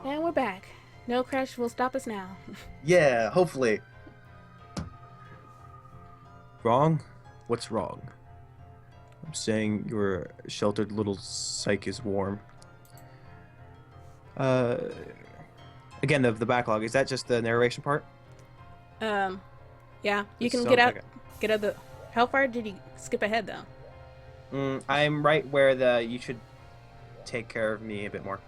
And we're back. No crash will stop us now. Yeah, hopefully. Wrong? What's wrong? I'm saying your sheltered little psyche is warm. Uh, Again, the backlog, is that just the narration part? Yeah, you can Some, okay. get out the. How far did you skip ahead though? I'm right where the you should take care of me a bit more.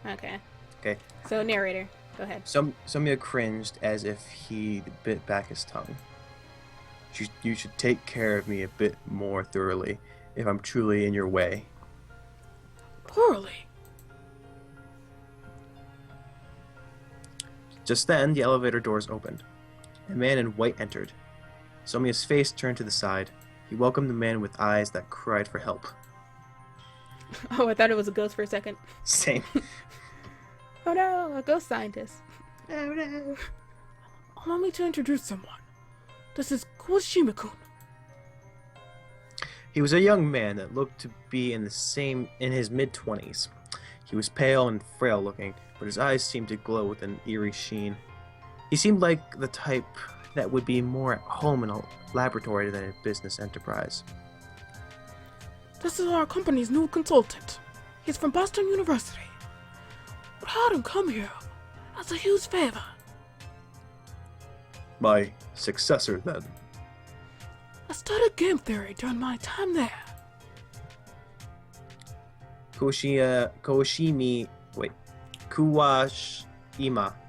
Okay. Okay. So narrator, go ahead. Somia cringed as if he bit back his tongue. You should take care of me a bit more thoroughly if I'm truly in your way. Poorly. Just then, the elevator doors opened. A man in white entered. Somia's face turned to the side. He welcomed the man with eyes that cried for help. Oh, I thought it was a ghost for a second. Same. Oh no, a ghost scientist. Oh no. Allow me to introduce someone. This is Kushima-kun. He was a young man that looked to be in his mid-20s. He was pale and frail looking, but his eyes seemed to glow with an eerie sheen. He seemed like the type that would be more at home in a laboratory than a business enterprise. This is our company's new consultant. He's from Boston University. We had him come here as a huge favor. My successor, then. I studied game theory during my time there.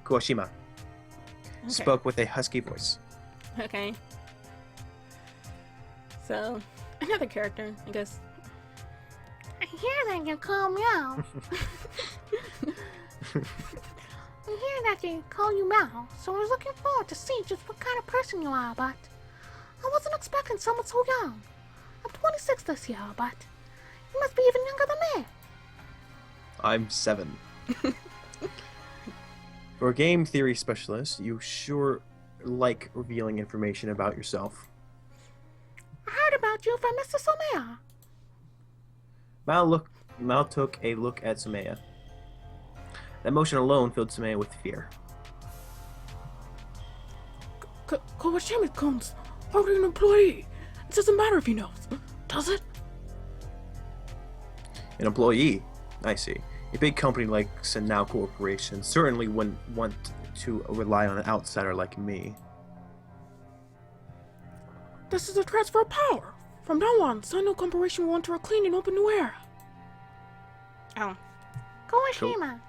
Kawashima Okay. spoke with a husky voice. Okay. So, another character, I guess. I hear that you call Meow. I hear that they call you Mao, so I was looking forward to see just what kind of person you are, but I wasn't expecting someone so young. I'm 26 this year, but you must be even younger than me. I'm 7. For a game theory specialist, you sure like revealing information about yourself. I heard about you from Mr. Somea. Mal took a look at Sumaya. That motion alone filled Sumaya with fear. Kawashima-kun's already an employee. It doesn't matter if he knows, does it? An employee? I see. A big company like Senau Corporation certainly wouldn't want to rely on an outsider like me. This is a transfer of power. From now on, Sino Corporation will enter a clean and open new era. Oh. Kawashima.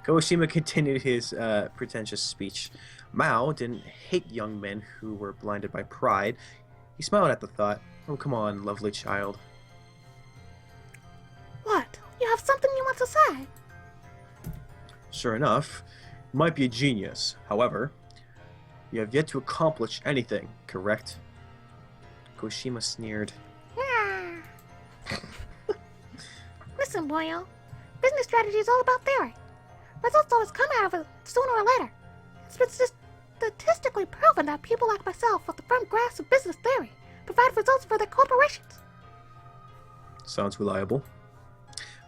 Kawashima continued his pretentious speech. Mao didn't hate young men who were blinded by pride. He smiled at the thought. Oh, come on, lovely child. What? You have something you want to say? Sure enough, you might be a genius. However, you have yet to accomplish anything, correct? Koshima sneered. Yeah. Listen, boyo. Business strategy is all about theory. Results always come out of it sooner or later. It's been statistically proven that people like myself with a firm grasp of business theory provide results for their corporations. Sounds reliable.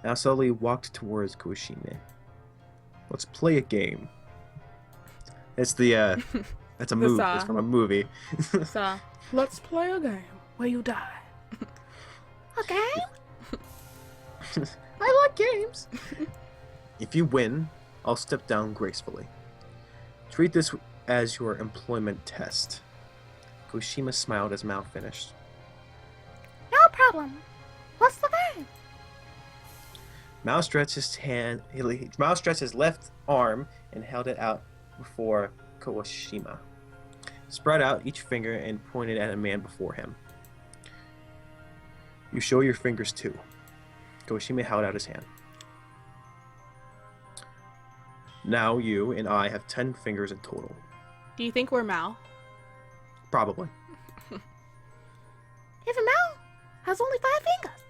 Now slowly walked towards Kushime. Let's play a game. It's the that's a movie. Saw. It's from a movie. So, Let's play a game where you die. Okay? I like games. If you win, I'll step down gracefully. Treat this as your employment test. Kushima smiled as Mao finished. No problem. What's the game? Mao stretched his hand. Mao stretched his left arm and held it out before Kawashima. Spread out each finger and pointed at a man before him. You show your fingers too. Kawashima held out his hand. Now you and I have 10 fingers in total. do you think we're Mao? Probably. Even Mao has only 5 fingers.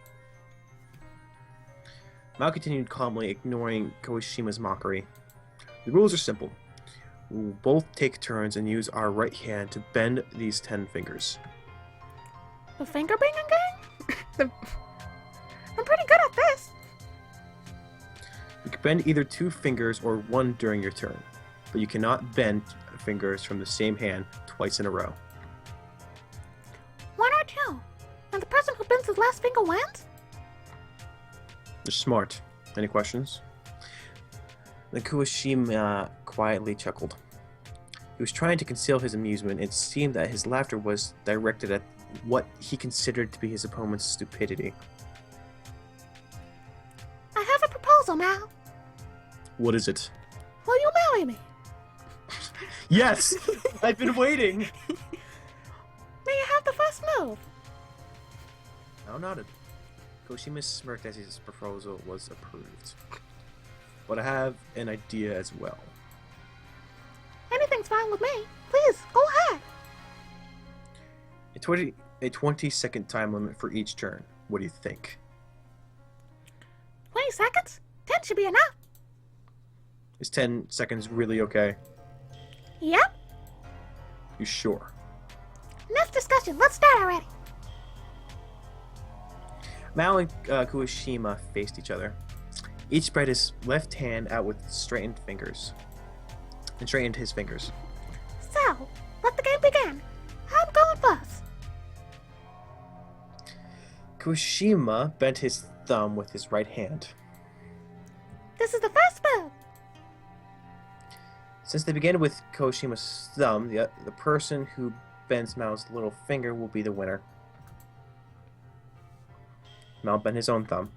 Mao continued calmly, ignoring Kawashima's mockery. The rules are simple. We will both take turns and use our right hand to bend these 10 fingers. The finger banging game? I'm pretty good at this. You can bend either 2 fingers or 1 during your turn, but you cannot bend fingers from the same hand twice in a row. 1 or 2. And the person who bends his last finger wins? You're smart. Any questions? The Kuwashima quietly chuckled. He was trying to conceal his amusement. It seemed that his laughter was directed at what he considered to be his opponent's stupidity. I have a proposal, Maou. What is it? Will you marry me? Yes! I've been waiting! May you have the first move? Mao nodded. Kuwashima smirked as his proposal was approved. But I have an idea as well. Anything's fine with me. Please, go ahead. A 20-second time limit for each turn. What do you think? 20 seconds? 10 should be enough. Is 10 seconds really okay? Yep. You sure? Enough discussion. Let's start already. Mao and Kuwashima faced each other. Each spread his left hand out with straightened fingers. And straightened his fingers. So, let the game begin. I'm going first. Kuwashima bent his thumb with his right hand. This is the first move. Since they began with Kuwashima's thumb, the person who bends Mao's little finger will be the winner. Mao bent his own thumb.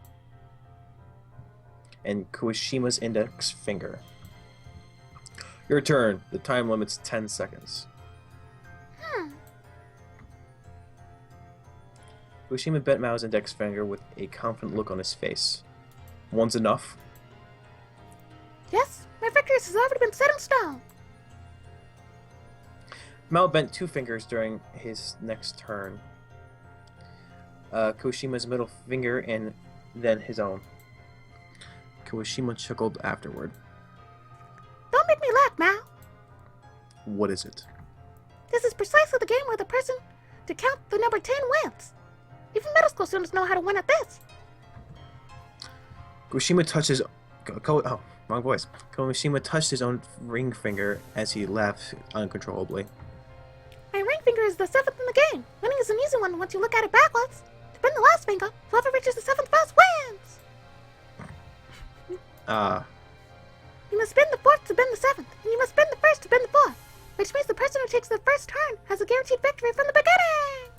And Kuwashima's index finger. Your turn. The time limit's 10 seconds. Kuwashima bent Mao's index finger with a confident look on his face. One's enough? Yes, my victory has already been set in stone. Mao bent 2 fingers during his next turn. Kuwashima's middle finger and then his own. Kuwashima chuckled afterward. Don't make me laugh, Mao. What is it? This is precisely the game where the person to count the number 10 wins. Even middle school students know how to win at this. Kuwashima touched his... wrong voice. Kuwashima touched his own ring finger as he laughed uncontrollably. My ring finger is the 7th in the game. Winning is an easy one once you look at it backwards. To bend the last finger, whoever reaches the 7th first wins. You must bend the 4th to bend the 7th, and you must bend the 1st to bend the 4th. Which means the person who takes the first turn has a guaranteed victory from the beginning.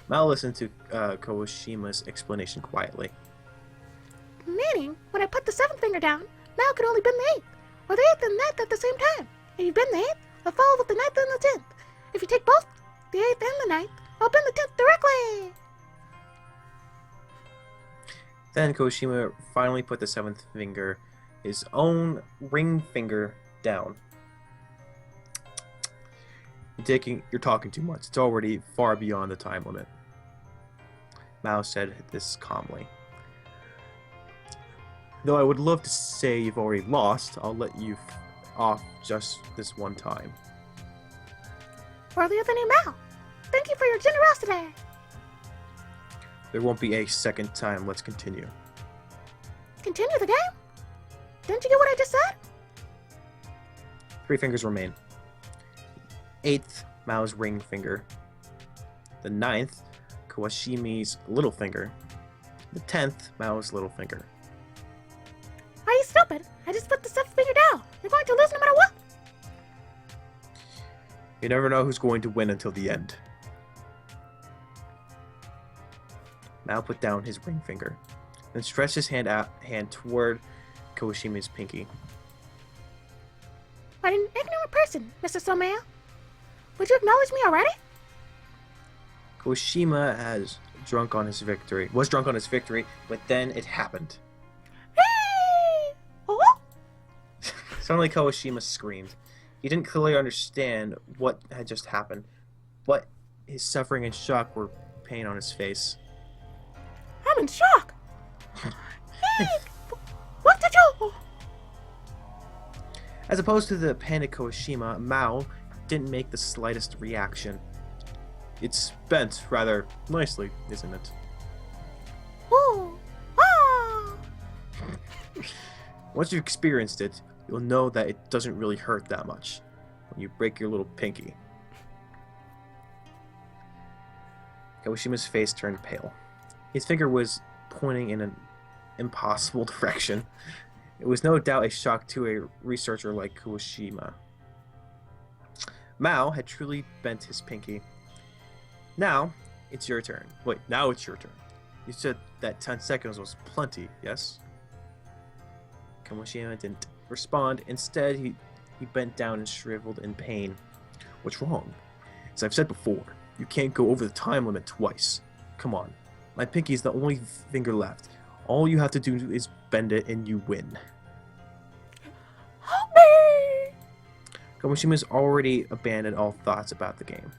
Mao listened to Kuwashima's explanation quietly. Meaning, when I put the 7th finger down, Mao can only bend the 8th, or the 8th and 9th at the same time. If you bend the 8th, I'll follow with the 9th and the 10th. If you take both, the 8th and the 9th, I'll bend the 10th directly. Then Kuwashima finally put the 7th finger, his own ring finger, down. You're talking too much. It's already far beyond the time limit. Mao said this calmly. Though I would love to say you've already lost, I'll let you off just this one time. Worthy of the name Mao. Thank you for your generosity. There won't be a second time. Let's continue. Continue the game? Didn't you get what I just said? 3 fingers remain. 8th, Mao's ring finger. The 9th, Kuwashimi's little finger. The 10th, Mao's little finger. Are you stupid? I just put the 7th finger down. You're going to lose no matter what. You never know who's going to win until the end. Mao put down his ring finger, then stretched his hand toward Kuwashimi's pinky. What an ignorant person, Mr. Somea. Would you acknowledge me already? Kuwashima was drunk on his victory, but then it happened. Hey! Oh? Suddenly Kuwashima screamed. He didn't clearly understand what had just happened, but his suffering and shock were pain on his face. I'm in shock. Hey! What did you... As opposed to the panic Kuwashima, Mao didn't make the slightest reaction. It's bent rather nicely, isn't it? Ooh. Ah! Once you've experienced it, you'll know that it doesn't really hurt that much when you break your little pinky. Kawashima's face turned pale. His finger was pointing in an impossible direction. It was no doubt a shock to a researcher like Kawashima. Maou had truly bent his pinky. Now, it's your turn. Wait, now it's your turn. You said that 10 seconds was plenty, yes? Kawashima didn't respond. Instead, he bent down and shriveled in pain. What's wrong? As I've said before, you can't go over the time limit twice. Come on. My pinky is the only finger left. All you have to do is bend it and you win. Help me! Kawashima's already abandoned all thoughts about the game.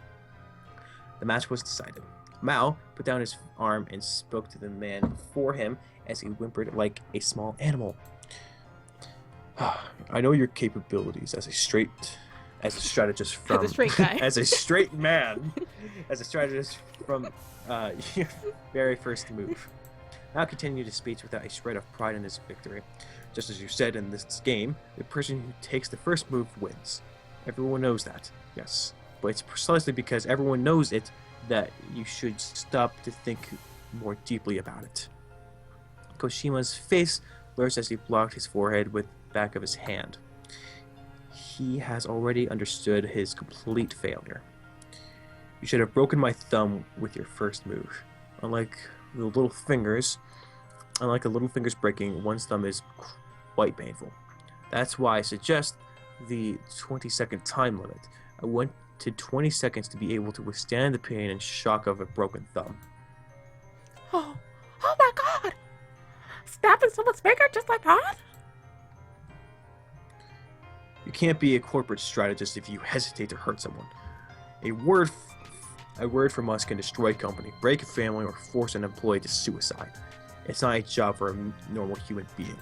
The match was decided. Maou put down his arm and spoke to the man before him as he whimpered like a small animal. I know your capabilities as a strategist from As a straight guy. as a straight man, as a strategist from your very first move. Maou continued his speech without a shred of pride in his victory. Just as you said in this game, the person who takes the first move wins. Everyone knows that, yes. But it's precisely because everyone knows it that you should stop to think more deeply about it. Koshima's face blurs as he blocked his forehead with the back of his hand. He has already understood his complete failure. You should have broken my thumb with your first move. Unlike the little fingers breaking, one's thumb is quite painful. That's why I suggest the 20-second time limit. I wanted 20 seconds to be able to withstand the pain and shock of a broken thumb. Oh my god! Snapping someone's finger just like that? You can't be a corporate strategist if you hesitate to hurt someone. A word from us can destroy a company, break a family, or force an employee to suicide. It's not a job for a normal human being.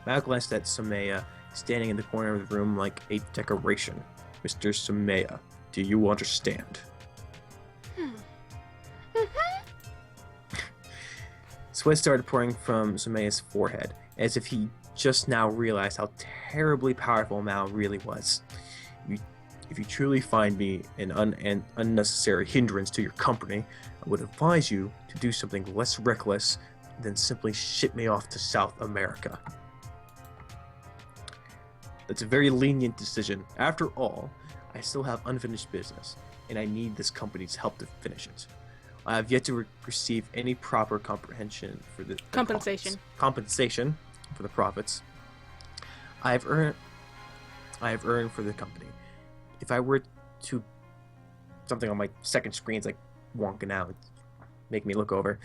Maou glanced at Sumaya, standing in the corner of the room like a decoration. Mr. Sumaya, do you understand? Sweat started pouring from Sumaya's forehead, as if he just now realized how terribly powerful Maou really was. If you truly find me an unnecessary hindrance to your company, I would advise you to do something less reckless than simply ship me off to South America. That's a very lenient decision. After all, I still have unfinished business, and I need this company's help to finish it. I have yet to receive any proper compensation for the compensation for the profits I have earned for the company. If I were to something on my second screen's like wonking out, make me look over.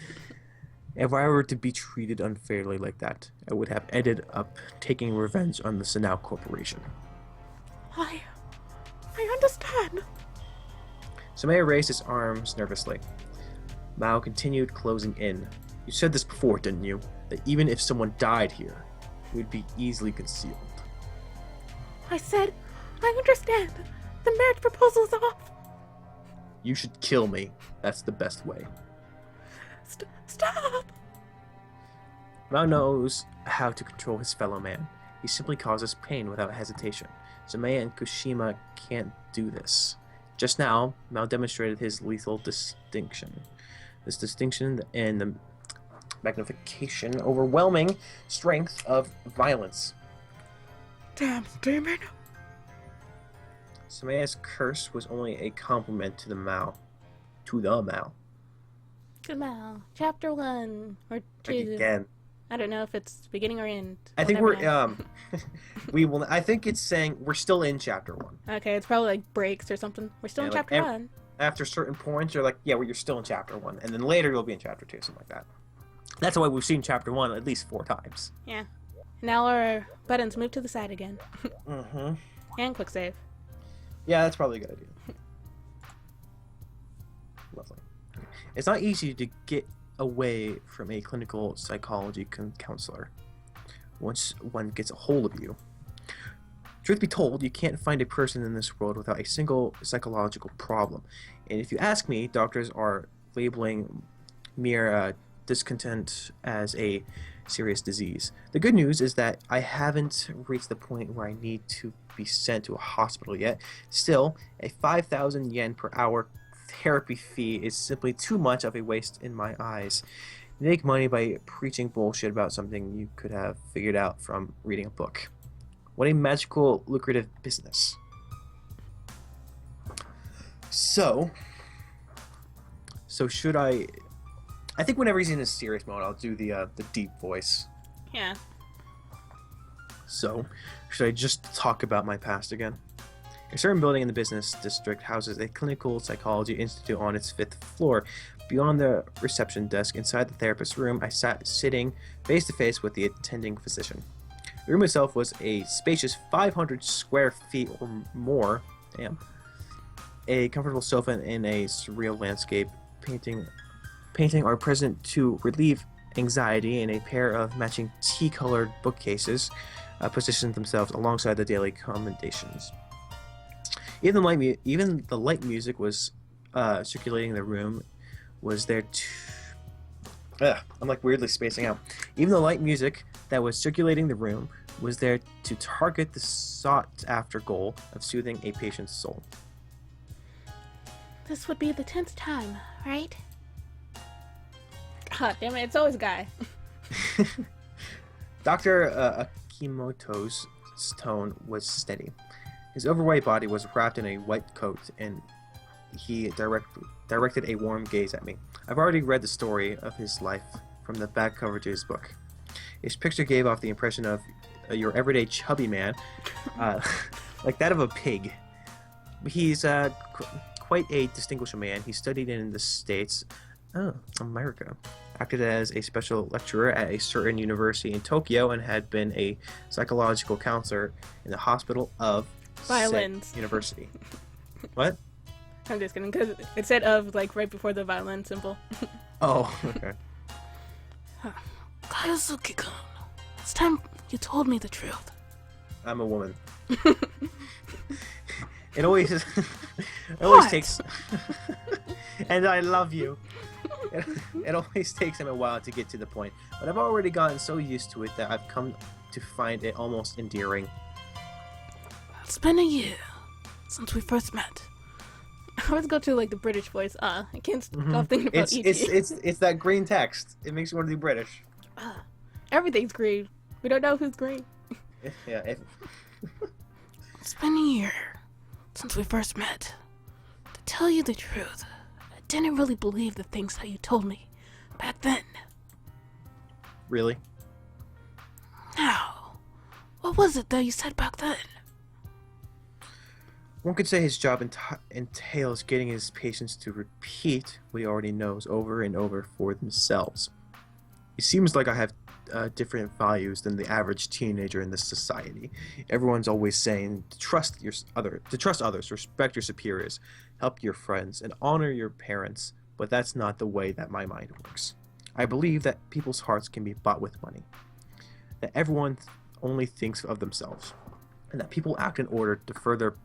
If I were to be treated unfairly like that, I would have ended up taking revenge on the Sanao Corporation. I understand. Sumaya raised his arms nervously. Maou continued closing in. You said this before, didn't you? That even if someone died here, it would be easily concealed. I said, I understand. The marriage proposal is off. You should kill me. That's the best way. Stop! Maou knows how to control his fellow man. He simply causes pain without hesitation. Sumaya and Kushima can't do this. Just now, Maou demonstrated his lethal distinction. This distinction and the magnification, overwhelming strength of violence. Damn demon. Sumaya's curse was only a compliment to the Maou. To the Maou. To Maou. Chapter 1 or 2. Again. I don't know if it's beginning or end. I think We'll never know. I think it's saying we're still in chapter 1. Okay, it's probably like breaks or something. We're still in chapter 1. After certain points, you're like, yeah, well, you're still in chapter 1. And then later you'll be in chapter 2, something like that. That's why we've seen chapter 1 at least 4 times. Yeah. Now our buttons move to the side again. Mm-hmm. And quick save. Yeah, that's probably a good idea. Lovely. It's not easy to get away from a clinical psychology counselor once one gets a hold of you. Truth be told, you can't find a person in this world without a single psychological problem. And if you ask me, doctors are labeling mere discontent as a serious disease. The good news is that I haven't reached the point where I need to be sent to a hospital yet. Still, a 5,000 yen per hour therapy fee is simply too much of a waste in my eyes. You make money by preaching bullshit about something you could have figured out from reading a book. What a magical, lucrative business. So should I think whenever he's in a serious mode, I'll do the deep voice. Yeah. So, should I just talk about my past again? A certain building in the business district houses a clinical psychology institute on its 5th floor. Beyond the reception desk, inside the therapist's room, I sat sitting face to face with the attending physician. The room itself was a spacious 500 square feet or more. Damn. A comfortable sofa and a surreal landscape painting are present to relieve anxiety, and a pair of matching tea-colored bookcases positioned themselves alongside the daily commendations. Even the light music was circulating the room was there to... I'm like weirdly spacing out. Even the light music that was circulating the room was there to target the sought-after goal of soothing a patient's soul. This would be the 10th time, right? God damn it, it's always a guy. Dr. Akimoto's tone was steady. His overweight body was wrapped in a white coat, and he directed a warm gaze at me. I've already read the story of his life from the back cover to his book. His picture gave off the impression of your everyday chubby man, like that of a pig. He's quite a distinguished man. He studied in the States, America, acted as a special lecturer at a certain university in Tokyo, and had been a psychological counselor in the hospital of Violins. said university. What? I'm just kidding, because it said of, like, right before the violin symbol. Oh, okay. Kayazuki-kun, it's time you told me the truth. I'm a woman. It always takes... And I love you. It always takes him a while to get to the point, but I've already gotten so used to it that I've come to find it almost endearing. It's been a year since we first met. I always go to, like, the British voice. I can't stop thinking about E.T. It's that green text. It makes you want to be British. Everything's green. We don't know who's green. Yeah. It's been a year since we first met. To tell you the truth, I didn't really believe the things that you told me back then. Really? Now, what was it that you said back then? One could say his job entails getting his patients to repeat what he already knows over and over for themselves. It seems like I have different values than the average teenager in this society. Everyone's always saying to trust others, respect your superiors, help your friends, and honor your parents, but that's not the way that my mind works. I believe that people's hearts can be bought with money, that everyone only thinks of themselves, and that people act in order to further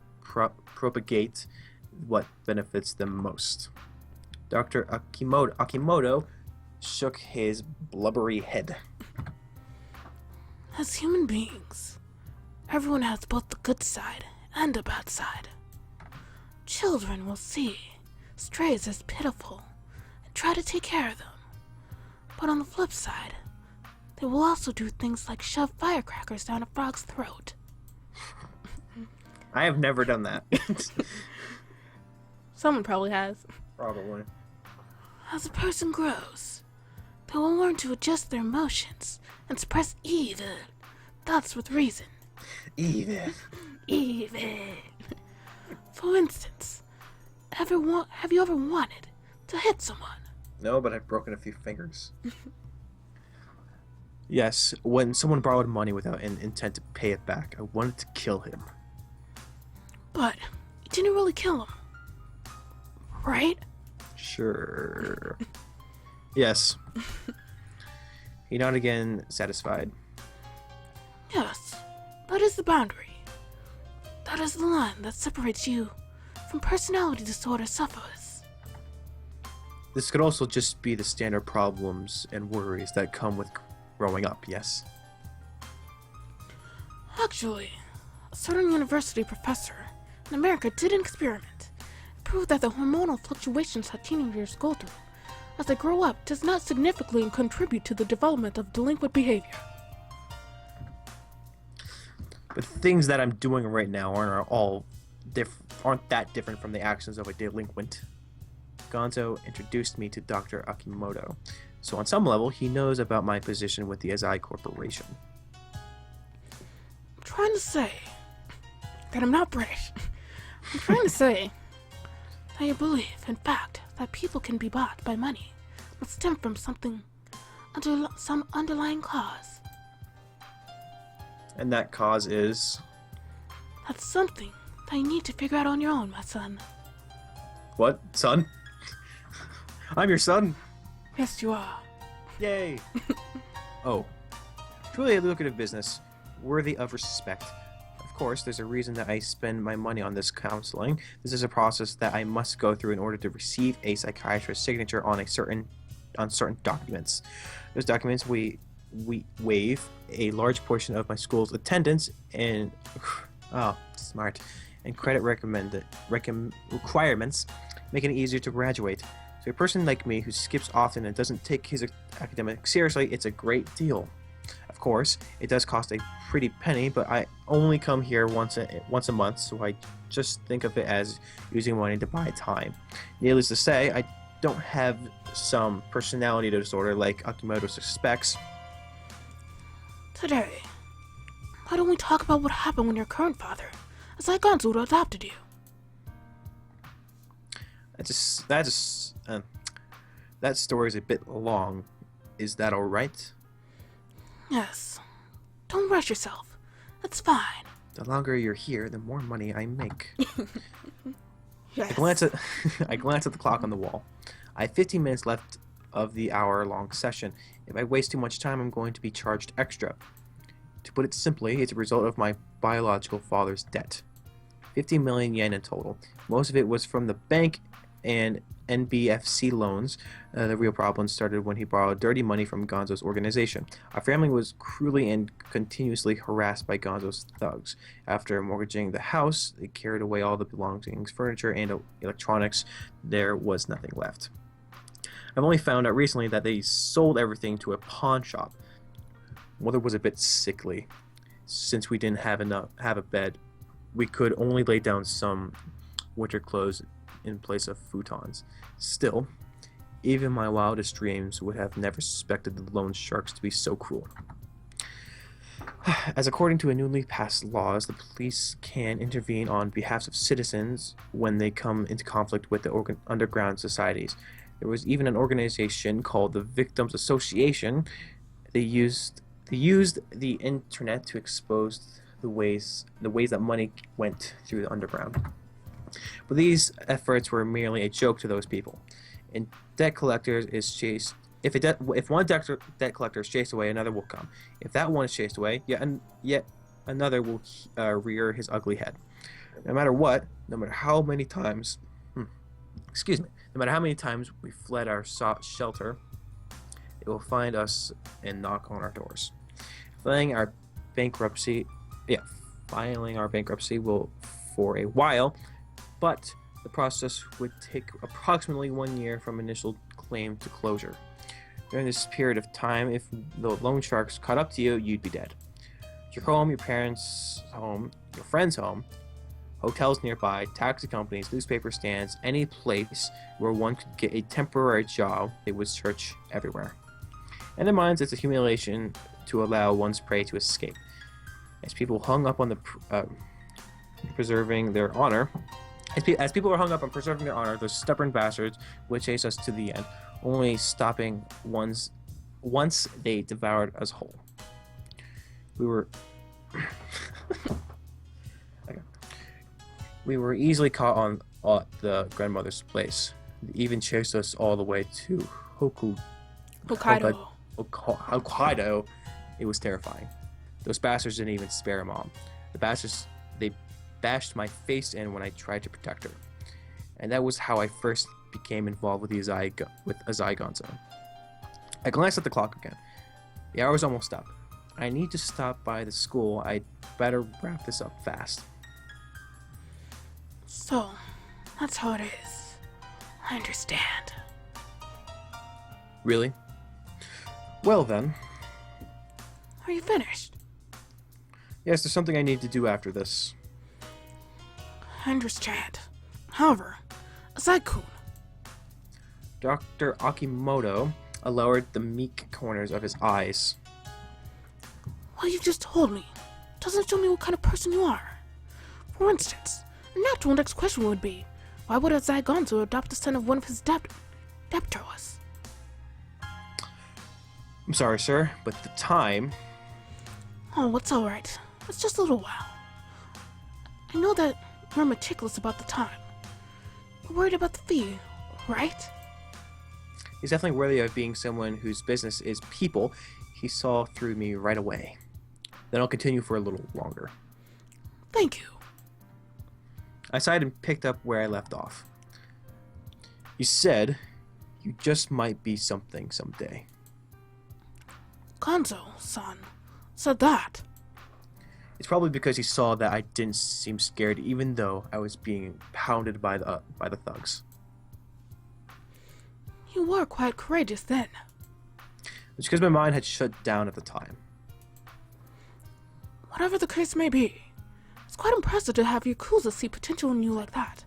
propagate what benefits them most. Dr. Akimoto shook his blubbery head. As human beings, everyone has both the good side and the bad side. Children will see strays as pitiful and try to take care of them. But on the flip side, they will also do things like shove firecrackers down a frog's throat. I have never done that. Someone probably has. Probably. As a person grows, they will learn to adjust their emotions and suppress evil thoughts with reason. Evil. For instance, have you ever wanted to hit someone? No, but I've broken a few fingers. Yes, when someone borrowed money without an intent to pay it back, I wanted to kill him. But you didn't really kill him, right? Sure. Yes. He nodded again, satisfied. Yes, that is the boundary. That is the line that separates you from personality disorder sufferers. This could also just be the standard problems and worries that come with growing up, yes. Actually, a certain university professor in America did an experiment. It proved that the hormonal fluctuations that teenagers go through as they grow up does not significantly contribute to the development of delinquent behavior. But things that I'm doing right now aren't that different from the actions of a delinquent. Gonzo introduced me to Dr. Akimoto, so on some level he knows about my position with the Azai Corporation. I'm trying to say that I'm not British. I'm trying to say that you believe, in fact, that people can be bought by money must stem from some underlying cause. And that cause is... That's something that you need to figure out on your own, my son. What? Son? I'm your son? Yes, you are. Yay! Oh. Truly a lucrative business, worthy of respect. Of course, there's a reason that I spend my money on this counseling. This is a process that I must go through in order to receive a psychiatrist's signature on certain documents. Those documents we waive a large portion of my school's attendance and smart and credit requirements, making it easier to graduate. So a person like me who skips often and doesn't take his academics seriously, it's a great deal. Of course, it does cost a pretty penny, but I only come here once a month, so I just think of it as using money to buy time. Needless to say, I don't have some personality disorder like Akimoto suspects. Today, why don't we talk about what happened when your current father, Azai Gonzo, adopted you? That story is a bit long. Is that alright? Yes. Don't rush yourself. That's fine. The longer you're here, the more money I make. Yes. I glance at the clock on the wall. I have 15 minutes left of the hour-long session. If I waste too much time, I'm going to be charged extra. To put it simply, it's a result of my biological father's debt. 50 million yen in total. Most of it was from the bank and NBFC loans. The real problem started when he borrowed dirty money from Gonzo's organization. Our family was cruelly and continuously harassed by Gonzo's thugs. After mortgaging the house, they carried away all the belongings, furniture, and electronics. There was nothing left. I've only found out recently that they sold everything to a pawn shop. Mother was a bit sickly. Since we didn't have a bed, we could only lay down some winter clothes in place of futons. Still, even my wildest dreams would have never suspected the loan sharks to be so cruel. As according to a newly passed laws, the police can intervene on behalf of citizens when they come into conflict with the underground societies. There was even an organization called the Victims Association. They used the internet to expose the ways that money went through the underground. But these efforts were merely a joke to those people. And debt collectors is chased. If one debt collector is chased away, another will come. If that one is chased away, yet another will rear his ugly head. No matter how many times we fled our shelter, they will find us and knock on our doors. Filing our bankruptcy will for a while, but the process would take approximately 1 year from initial claim to closure. During this period of time, if the loan sharks caught up to you, you'd be dead. Your home, your parents' home, your friend's home, hotels nearby, taxi companies, newspaper stands, any place where one could get a temporary job, they would search everywhere. In their minds, it's a humiliation to allow one's prey to escape. As people hung up on preserving their honor, those stubborn bastards would chase us to the end, only stopping once they devoured us whole. We were easily caught on the grandmother's place. They even chased us all the way to Hokkaido. It was terrifying. Those bastards didn't even spare Mom. They bashed my face in when I tried to protect her. And that was how I first became involved with Azai Gonzo. I glanced at the clock again. The hour's almost up. I need to stop by the school. I'd better wrap this up fast. So, that's how it is. I understand. Really? Well then. Are you finished? Yes, there's something I need to do after this. I understand. However, Azai-kun, Dr. Akimoto lowered the meek corners of his eyes. what you've just told me doesn't show me what kind of person you are. For instance, a natural next question would be, why would Azai Gonzo adopt the son of one of his debtors? I'm sorry, sir, but the time... Oh, it's alright. It's just a little while. I know that you're meticulous about the time. You're worried about the fee, right? He's definitely worthy of being someone whose business is people. He saw through me right away. Then I'll continue for a little longer. Thank you. I sighed and picked up where I left off. You said you just might be something someday. Gonzo-san said that. It's probably because he saw that I didn't seem scared, even though I was being pounded by the thugs. You were quite courageous then. It's because my mind had shut down at the time. Whatever the case may be, it's quite impressive to have Yakuza see potential in you like that.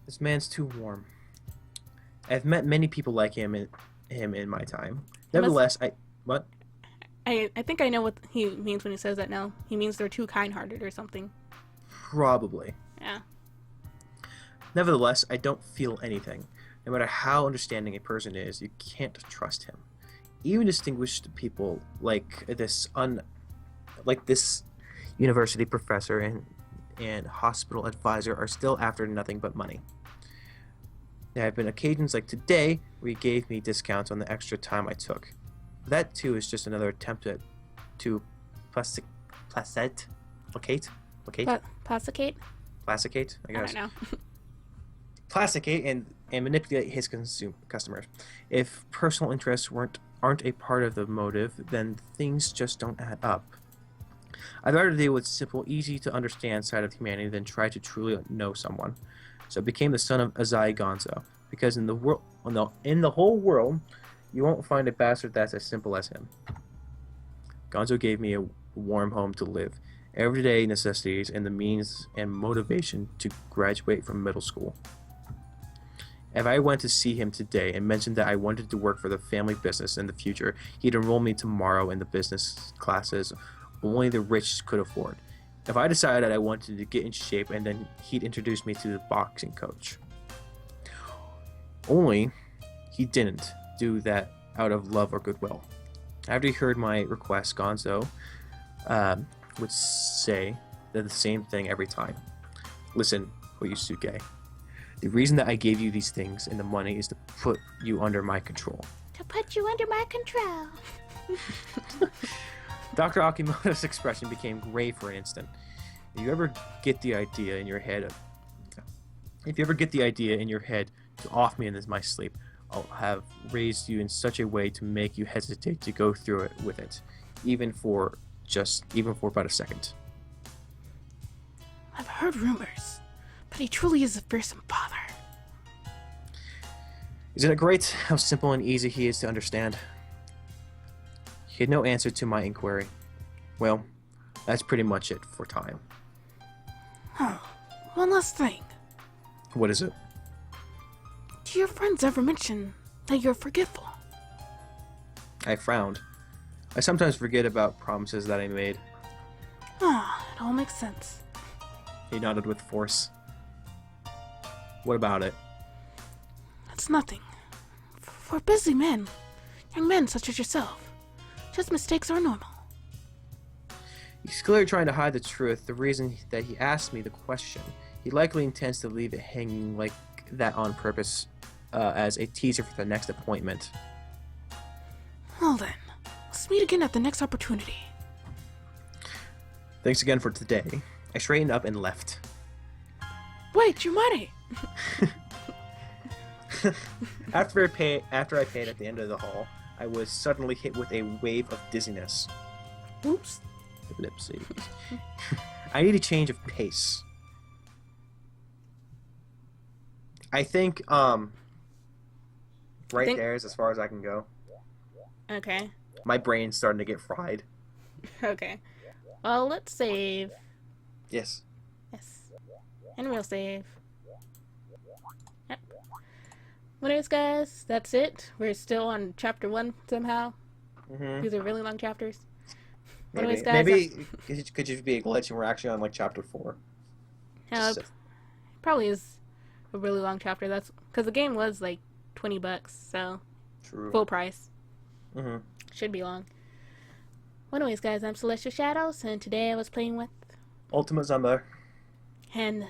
This man's too warm. I've met many people like him in my time. Nevertheless, What? I think I know what he means when he says that now. He means they're too kind-hearted or something. Probably. Yeah. Nevertheless, I don't feel anything. No matter how understanding a person is, you can't trust him. Even distinguished people like this university professor and hospital advisor are still after nothing but money. There have been occasions like today where he gave me discounts on the extra time I took. That too is just another attempt to placate, I guess. I don't know. Plasticate and manipulate his customers. If personal interests aren't a part of the motive, then things just don't add up. I'd rather deal with simple, easy to understand side of humanity than try to truly know someone. So I became the son of Azai Gonzo, because in the whole world, you won't find a bastard that's as simple as him. Gonzo gave me a warm home to live, everyday necessities, and the means and motivation to graduate from middle school. If I went to see him today and mentioned that I wanted to work for the family business in the future, he'd enroll me tomorrow in the business classes only the rich could afford. If I decided that I wanted to get in shape, and then he'd introduce me to the boxing coach. Only he didn't do that out of love or goodwill. After he heard my request, Gonzo would say the same thing every time. Listen, Oyusuke. The reason that I gave you these things and the money is to put you under my control. To put you under my control. Dr. Akimoto's expression became grave for an instant. If you ever get the idea in your head to off me in my sleep, I'll have raised you in such a way to make you hesitate to go through it with it, even for about a second. I've heard rumors, but he truly is a fearsome father. Isn't it great how simple and easy he is to understand? He had no answer to my inquiry. Well, that's pretty much it for time. Oh, one last thing. What is it? Do your friends ever mention that you're forgetful? I frowned. I sometimes forget about promises that I made. Ah, it all makes sense. He nodded with force. What about it? It's nothing. For busy men, young men such as yourself, just mistakes are normal. He's clearly trying to hide the truth, the reason that he asked me the question. He likely intends to leave it hanging like that on purpose as a teaser for the next appointment. Well then, let's meet again at the next opportunity. Thanks again for today. I straightened up and left. Wait, your money! After I paid at the end of the hall, I was suddenly hit with a wave of dizziness. Oops. Ellipses. I need a change of pace. I think, there is as far as I can go. Okay. My brain's starting to get fried. Okay. Well, let's save. Yes. Yes. And we'll save. Yep. Anyways, guys, that's it. We're still on chapter 1 somehow. These are really long chapters. Maybe. Anyways, guys, Maybe could just be a glitch and we're actually on like chapter 4. probably is a really long chapter. That's because the game was like $20, so True. full price. Mm-hmm. Should be long. Well, anyways, guys, I'm Celestial Shadows, and today I was playing with. UltimateZanburr. And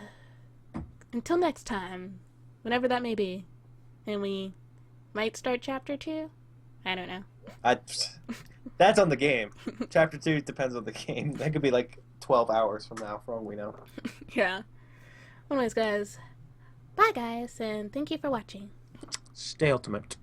until next time, whenever that may be, and we might start chapter 2. I don't know. That's on the game. Chapter 2 depends on the game. That could be like 12 hours from now, for all we know. Yeah. Anyways, guys, bye, guys, and thank you for watching. Stay ultimate.